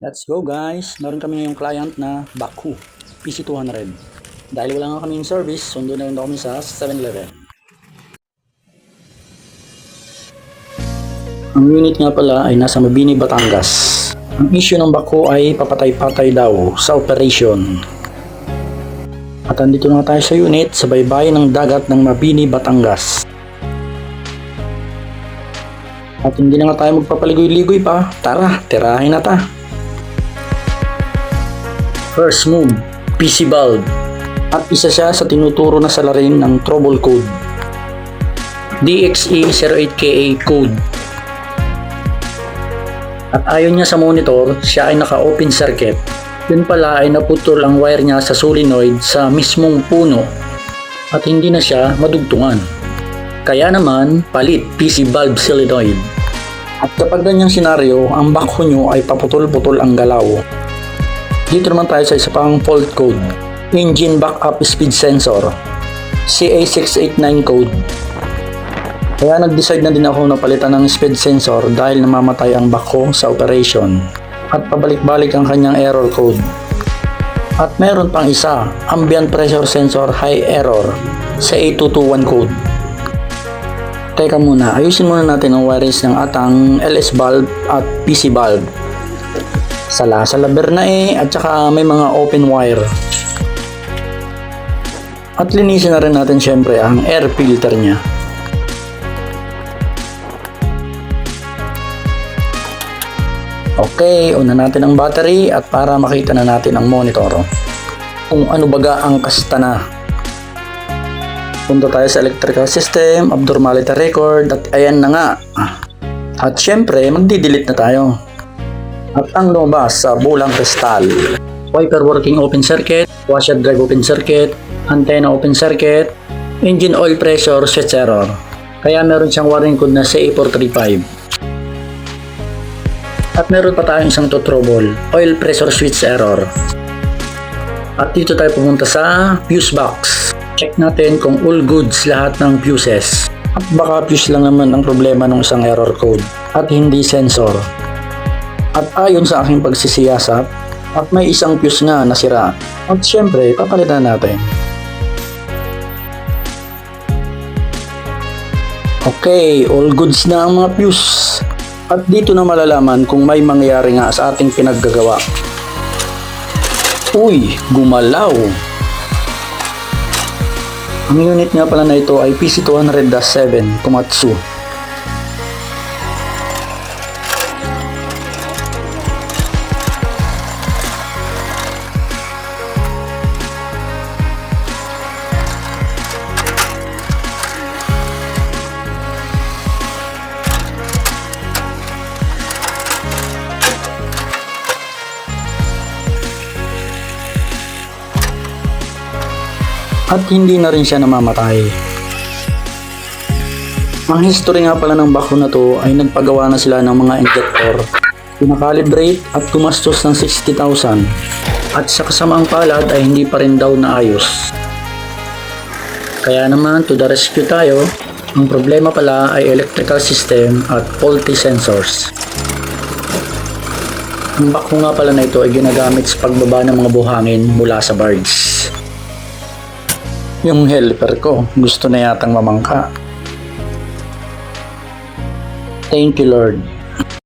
Let's go guys! Meron kami ngayong client na Baku PC200. Dahil wala nga kami yung service, sundo na rin kami sa 7-Eleven. Ang unit nga pala ay nasa Mabini, Batangas. Ang issue ng Baku ay papatay-patay daw sa operation. At andito na tayo sa unit sa baybayin ng dagat ng Mabini, Batangas. At hindi na nga tayo magpapaligoy-ligoy pa. Tara, tirahin na ta! First move, PC bulb. At isa siya sa tinuturo na salarin ng trouble code. DXE08KA code. At ayon niya sa monitor, siya ay naka-open circuit. Yun pala ay naputol ang wire niya sa solenoid sa mismong puno. At hindi na siya madugtungan. Kaya naman, palit PC bulb solenoid. At kapag ganyang senaryo, ang Baku nyo ay paputol-putol ang galaw. Dito naman tayo sa isa pang fault code, engine backup speed sensor, CA689 code. Kaya nag-decide na din ako na palitan ng speed sensor dahil namamatay ang Baku sa operation at pabalik-balik ang kanyang error code. At meron pang isa, ambient pressure sensor high error, CA221 code. Teka muna, ayusin muna natin ang wires ng atang LS bulb at PC bulb. Sala sa laber na at saka may mga open wire. At linisin na rin natin syempre ang air filter niya. Okay, una natin ang battery at para makita na natin ang monitor kung ano baga ang kasta na. Punta tayo sa electrical system, abnormality record at ayan na nga. At syempre magdi-delete na tayo. At ang lumabas sa bulang kristal, wiper working open circuit, washer drive open circuit, antenna open circuit, engine oil pressure switch error. Kaya meron siyang warning code na CA435. At meron pa tayong isang trouble, oil pressure switch error. At dito tayo pumunta sa fuse box. Check natin kung all goods lahat ng fuses. At baka fuse lang naman ang problema ng isang error code at hindi sensor. At ayon sa aking pagsisiyasat, at may isang fuse nga nasira. At syempre, papalitan natin. Okay, all goods na ang mga fuse. At dito na malalaman kung may mangyayari nga sa ating pinaggagawa. Uy, gumalaw! Ang unit nga pala na ito ay PC200-7 Komatsu. At hindi na rin siya namamatay. Ang history nga pala ng Baku na to ay nagpagawa na sila ng mga injector, pinakalibrate at gumastos ng 60,000 at sa kasamang palad ay hindi pa rin daw naayos. Kaya naman to the rescue tayo. Ang problema pala ay electrical system at faulty sensors. Ang Baku nga pala na ito ay ginagamit sa pagbaba ng mga buhangin mula sa barge. Yung helper ko, gusto na yatang mamangka. Thank you Lord.